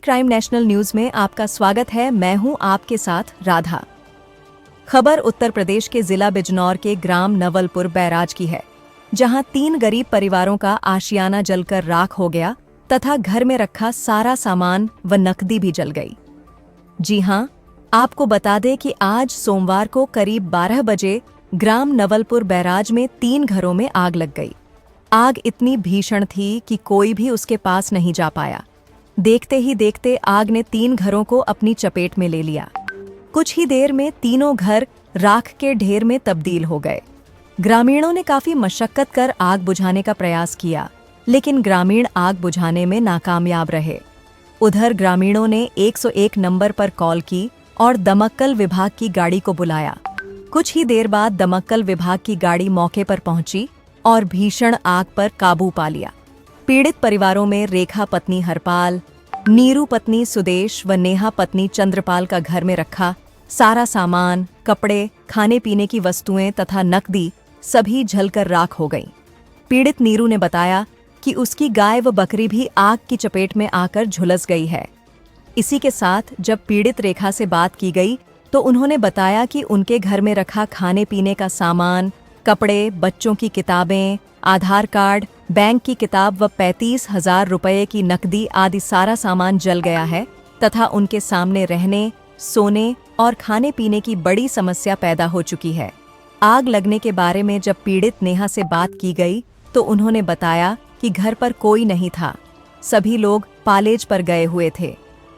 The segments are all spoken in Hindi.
क्राइम नेशनल न्यूज में आपका स्वागत है। मैं हूं आपके साथ राधा। खबर उत्तर प्रदेश के जिला बिजनौर के ग्राम नवलपुर बैराज की है, जहां 3 गरीब परिवारों का आशियाना जलकर राख हो गया तथा घर में रखा सारा सामान व नकदी भी जल गई। जी हां, आपको बता दें कि आज सोमवार को करीब 12 बजे ग्राम नवलपुर बैराज में 3 घरों में आग लग गई। आग इतनी भीषण थी कि कोई भी उसके पास नहीं जा पाया। देखते ही देखते आग ने 3 घरों को अपनी चपेट में ले लिया। कुछ ही देर में तीनों घर राख के ढेर में तब्दील हो गए। ग्रामीणों ने काफी मशक्कत कर आग बुझाने का प्रयास किया, लेकिन ग्रामीण आग बुझाने में नाकामयाब रहे। उधर ग्रामीणों ने 101 नंबर पर कॉल की और दमकल विभाग की गाड़ी को बुलाया। कुछ ही देर बाद दमकल विभाग की गाड़ी मौके पर पहुंची और भीषण आग पर काबू पा लिया। पीड़ित परिवारों में रेखा पत्नी हरपाल, नीरू पत्नी सुदेश व नेहा पत्नी चंद्रपाल का घर में रखा सारा सामान, कपड़े, खाने पीने की वस्तुएं तथा नकदी सभी जलकर राख हो गईं। पीड़ित नीरू ने बताया कि उसकी गाय व बकरी भी आग की चपेट में आकर झुलस गई है। इसी के साथ जब पीड़ित रेखा से बात की गई तो उन्होंने बताया कि उनके घर में रखा खाने पीने का सामान, कपड़े, बच्चों की किताबें, आधार कार्ड, बैंक की किताब व 35,000 रुपये की नकदी आदि सारा सामान जल गया है तथा उनके सामने रहने, सोने और खाने पीने की बड़ी समस्या पैदा हो चुकी है। आग लगने के बारे में जब पीड़ित नेहा से बात की गई तो उन्होंने बताया कि घर पर कोई नहीं था, सभी लोग पालेज पर गए हुए थे।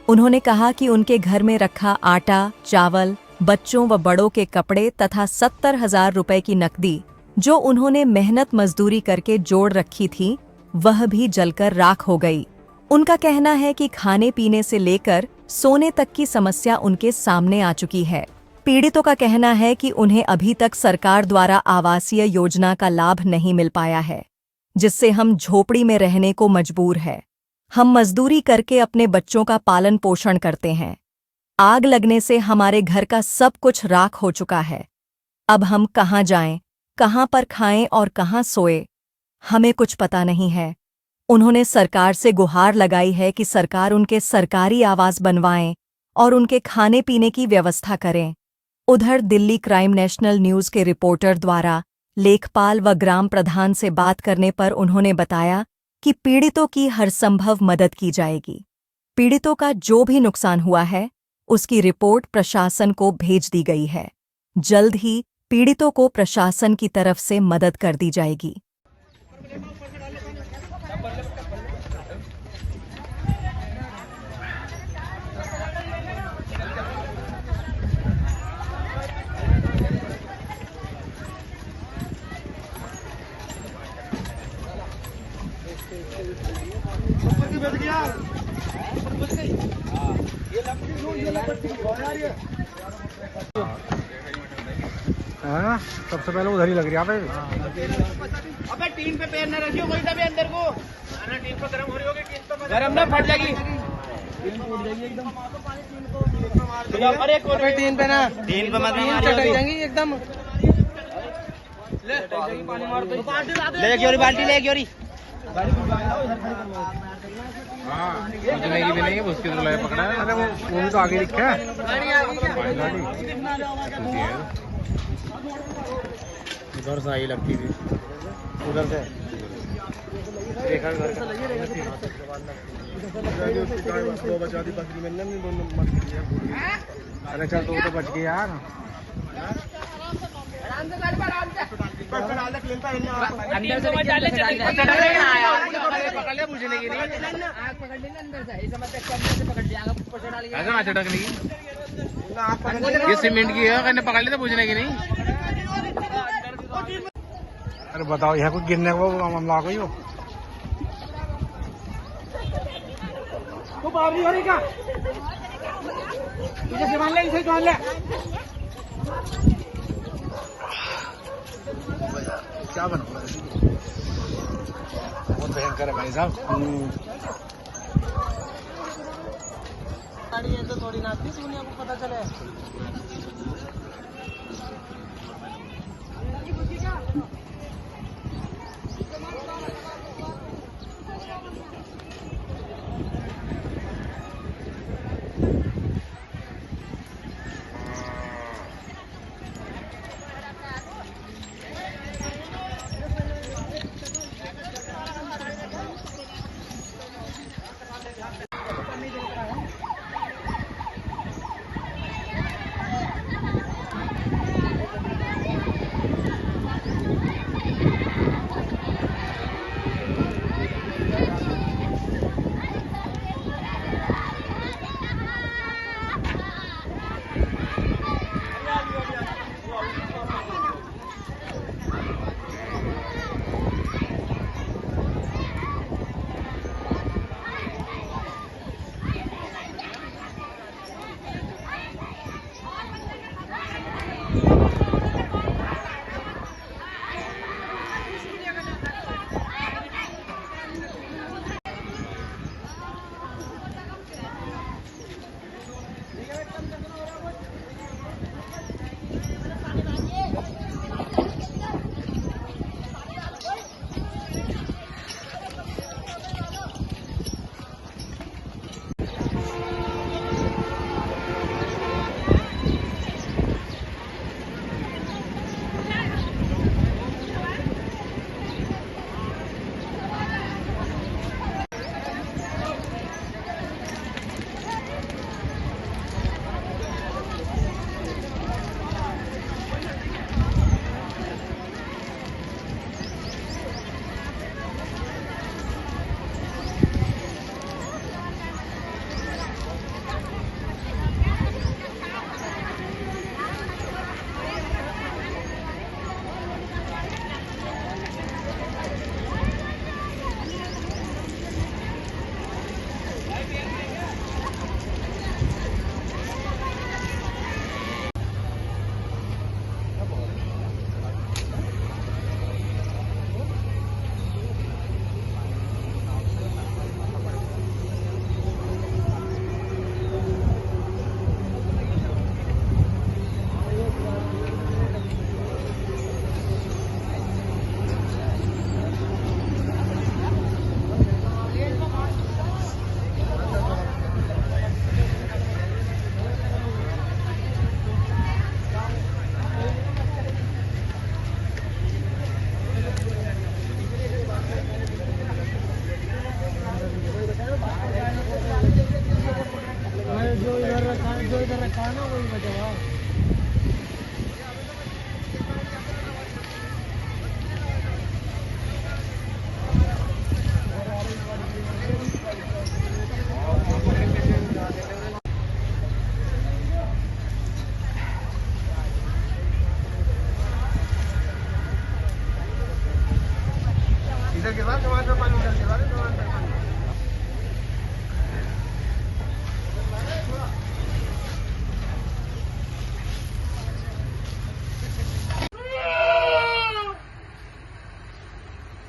उन्होंने कहा कि उनके घर में रखा आटा, चावल, बच्चों व बड़ों के कपड़े तथा 70,000 रुपए की नकदी जो उन्होंने मेहनत मजदूरी करके जोड़ रखी थी, वह भी जलकर राख हो गई। उनका कहना है कि खाने पीने से लेकर सोने तक की समस्या उनके सामने आ चुकी है। पीड़ितों का कहना है कि उन्हें अभी तक सरकार द्वारा आवासीय योजना का लाभ नहीं मिल पाया है, जिससे हम झोपड़ी में रहने को मजबूर है। हम मजदूरी करके अपने बच्चों का पालन पोषण करते हैं। आग लगने से हमारे घर का सब कुछ राख हो चुका है। अब हम कहाँ जाएं, कहाँ पर खाएं और कहाँ सोए, हमें कुछ पता नहीं है। उन्होंने सरकार से गुहार लगाई है कि सरकार उनके सरकारी आवास बनवाएं और उनके खाने पीने की व्यवस्था करें। उधर दिल्ली क्राइम नेशनल न्यूज के रिपोर्टर द्वारा लेखपाल व ग्राम प्रधान से बात करने पर उन्होंने बताया कि पीड़ितों की हर संभव मदद की जाएगी। पीड़ितों का जो भी नुकसान हुआ है उसकी रिपोर्ट प्रशासन को भेज दी गई है। जल्द ही पीड़ितों को प्रशासन की तरफ से मदद कर दी जाएगी। हाँ, सबसे पहले उधर ही लग रही है। अबे टीन पे पैर न रखियो कोई भी अंदर को। खाना टीन पे गरम हो रही होगी, टीन पे गरम ना फट जाएगी। टीन टूट जाएगी एकदम। अरे कोई टीन पे ना, टीन पे मत मारियो, चटक जाएंगी एकदम। ले पानी मार दो, ले क्योरी बाल्टी ले क्योरी। हाँ, बुझने की भी नहीं है, उसकी तो लगे पकड़ा है। अरे वो तो आगे दिखा है। उधर से आई लगती थी, उधर से रेखा घर बचा दी बकरी में अरे चल तो बच गई यार। अंदर से मत डाले, पकड़ ले पूछने की नहीं। आग पकड़ लेना अंदर से, ऐसा मत अंदर से पकड़ लिया, आग ऊपर डाल के ऐसा चटकने की ये सीमेंट की है, कहने पकड़ ली तो पूछने की नहीं। अरे बताओ यहाँ को गिरने को मामला कोई हो तो बावरी हो रही क्या? इसे संभाल ले, इसे संभाल ले। क्या बना बहुत भयंकर है भाई साहब। गाड़ी है तो थोड़ी ना आती, सुनिए आपको पता चले।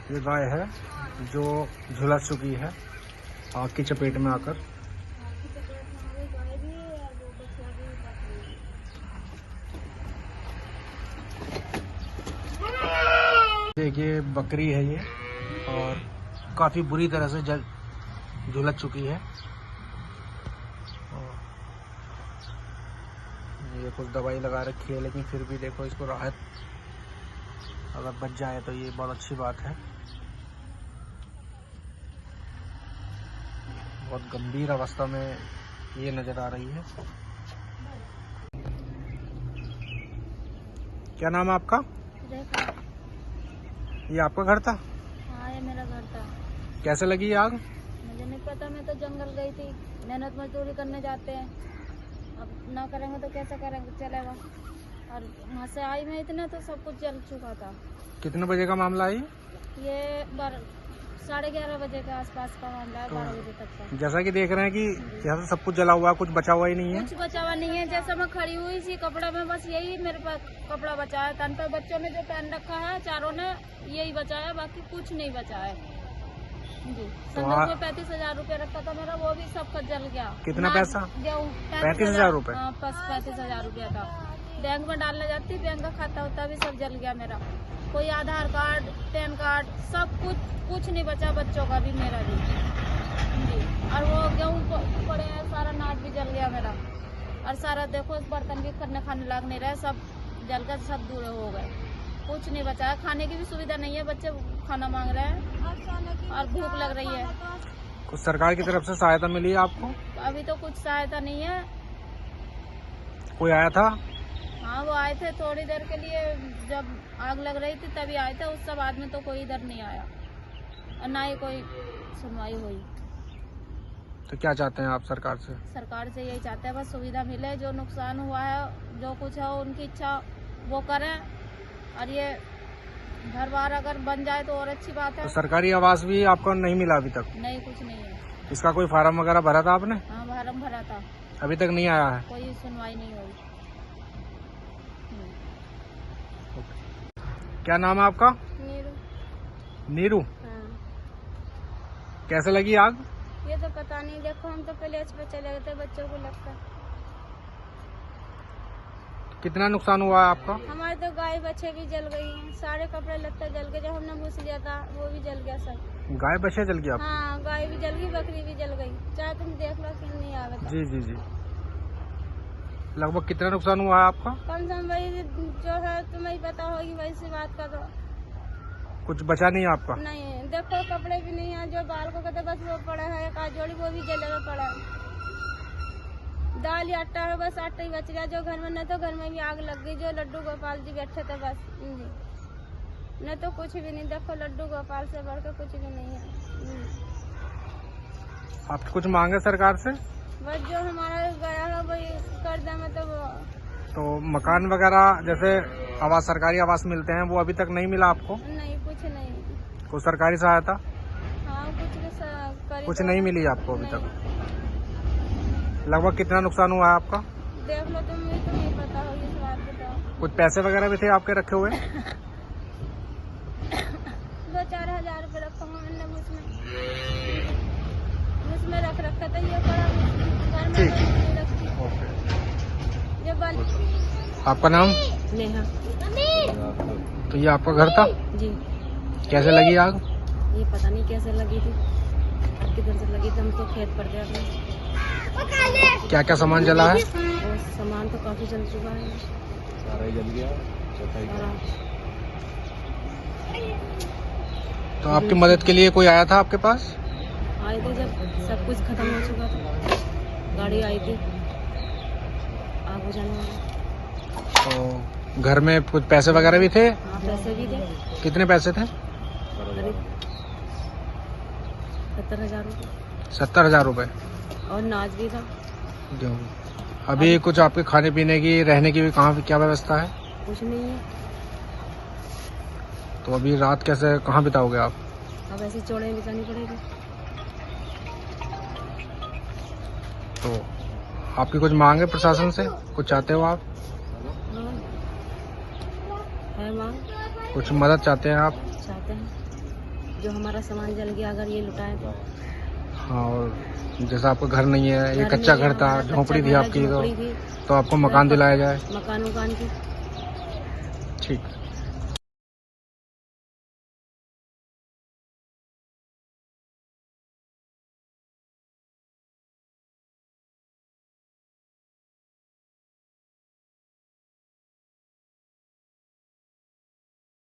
ये गाय है जो झुलस चुकी है आग की चपेट में आकर। देखिए बकरी है ये और काफी बुरी तरह से झुलस चुकी है। और ये कुछ दवाई लगा रखी है लेकिन फिर भी देखो इसको राहत अगर बच जाए तो ये बहुत अच्छी बात है। बहुत गंभीर अवस्था में ये नजर आ रही है। क्या नाम है आपका? ये आपका घर था? हाँ, ये मेरा घर था। कैसे लगी ये आग? मुझे नहीं पता, मैं तो जंगल गई थी। मेहनत मजदूरी करने जाते हैं, अब ना करेंगे तो कैसे करेंगे, चलेगा। और वहाँ से आई मैं इतना तो सब कुछ जल चुका था। कितने बजे का मामला है ये 11:30 बजे के आसपास का मामला है, 12 बजे तक का। जैसा कि देख रहे हैं कि यहाँ से सब कुछ जला हुआ है, कुछ बचा हुआ ही नहीं है। कुछ बचा हुआ नहीं है। जैसा मैं खड़ी हुई थी कपड़ा में, बस यही मेरे पास कपड़ा बचा है। तन पर बच्चों ने जो पहन रखा है चारों ने, यही बचा है, बाकी कुछ नहीं बचा है जी। संदूक में 35,000 रुपये रखा था मेरा, वो भी सब कुछ जल गया। कितना पैसा? 35,000 रुपये। हाँ, 35,000 रुपया था। बैंक में डालने जाती, बैंक का खाता होता भी सब जल गया मेरा। कोई आधार कार्ड, पैन कार्ड, सब कुछ नहीं बचा, बच्चों का भी मेरा भी जी। और वो गेहूँ पड़े हैं, सारा नाच भी जल गया मेरा। और सारा देखो बर्तन भी खाने लाग नहीं रहे, सब जल कर सब दूर हो गए। कुछ नहीं बचा है, खाने की भी सुविधा नहीं है, बच्चे खाना मांग रहे हैं और भूख लग रही है। कुछ सरकार की तरफ से सहायता मिली है आपको? अभी तो कुछ सहायता नहीं है। कोई आया था? हाँ, वो आए थे थोड़ी देर के लिए, जब आग लग रही थी तभी आए थे। उस सब बाद में तो कोई इधर नहीं आया और ना ही कोई सुनवाई हुई। तो क्या चाहते हैं आप सरकार से? सरकार से यही चाहते हैं बस सुविधा मिले, जो नुकसान हुआ है, जो कुछ है उनकी इच्छा वो करें। और ये घर बार अगर बन जाए तो और अच्छी बात है। तो सरकारी आवास भी आपको नहीं मिला अभी तक? नहीं, कुछ नहीं है। इसका कोई फार्म वगैरह भरा था आपने? हाँ, फार्म भरा था, अभी तक नहीं आया है? कोई सुनवाई नहीं हुई। क्या नाम है आपका? नीरू। हाँ। कैसे लगी आग? ये तो पता नहीं, देखो हम तो पहले पे चले गए थे, बच्चों को लगता। कितना नुकसान हुआ है आपका? हमारे तो गाय बच्चे भी जल गई हैं, सारे कपड़े लत्ते जल गए, जो हमने घुस लिया था वो भी जल गया सब। गाय बच्चे जल गया? हाँ, गाय भी जल गई, बकरी भी जल गई। चाहे तुम देख लो कि नहीं आवे तो। जी जी जी। लगभग कितना नुकसान हुआ है आपका? कम से कम वही जो है तुम्हें पता होगी, वैसी बात का तो कुछ बचा नहीं आपका? नहीं। देखो कपड़े भी नहीं है, जो बाल को कहते बस वो पड़ा है, एक जोड़ी वो भी जले हुए पड़ा है। दाल या आटा है, बस आटा ही बच गया। जो घर में न तो घर में भी आग लग गई, जो लड्डू गोपाल जी बैठे थे बस जी, न तो कुछ भी नहीं। देखो लड्डू गोपाल से बढ़कर कुछ भी नहीं है। आप कुछ मांगे सरकार से? बस जो हमारा गया है वही कर दे, मतलब तो मकान वगैरह जैसे आवास, सरकारी आवास मिलते हैं, वो अभी तक नहीं मिला आपको? नहीं, कुछ नहीं। कोई सरकारी सहायता? हाँ, कुछ नहीं मिली आपको अभी तक? लगभग कितना नुकसान हुआ है आपका? देख लो तुम, भी तो नहीं पता होगी इस बात बताओ। कुछ पैसे वगैरह भी थे आपके रखे हुए? 2-4 हजार रुपये रखा हूँ मैंने उसमें रख रखा था। ये बड़ा घर में नहीं रखती। ये बल। आपका नाम? नेहा। तो ये आपका घर था? जी। कैसे लगी आग? ये पता नहीं कैसे लगी थी, किधर से लगी थी, हम तो खेत पर गए अपने। क्या क्या सामान जला है? और सामान तो काफी जल चुका है, सारा ही जल गया। तो आपकी मदद के लिए कोई आया था आपके पास? आए थे जब सब कुछ खत्म हो चुका था, गाड़ी आई थी आग बुझाने वाली। तो घर में कुछ पैसे वगैरह भी थे? हाँ, पैसे भी थे। कितने पैसे थे? 70,000 रुपये। 70,000 रुपये। और नाच भी था। अभी कुछ आपके खाने पीने की, रहने की भी कहाँ क्या व्यवस्था है? कुछ नहीं है। तो अभी रात कैसे, कहाँ बिताओगे आप? अब ऐसी चौड़े बिछानी पड़ेगी। तो आपकी कुछ मांग है प्रशासन से, कुछ चाहते हो आप? हाँ, है मांग, कुछ मदद चाहते हैं आप? चाहते हैं जो हमारा सामान जल गया अगर ये लुटाए तो। हाँ, और जैसा आपका घर नहीं है, ये घर कच्चा नहीं है, घर था, हमारा झोपड़ी कच्चा थी घर है, आपकी, झोपड़ी थी, तो आपको मकान दिलाया जाए। मकान उकान की। ठीक।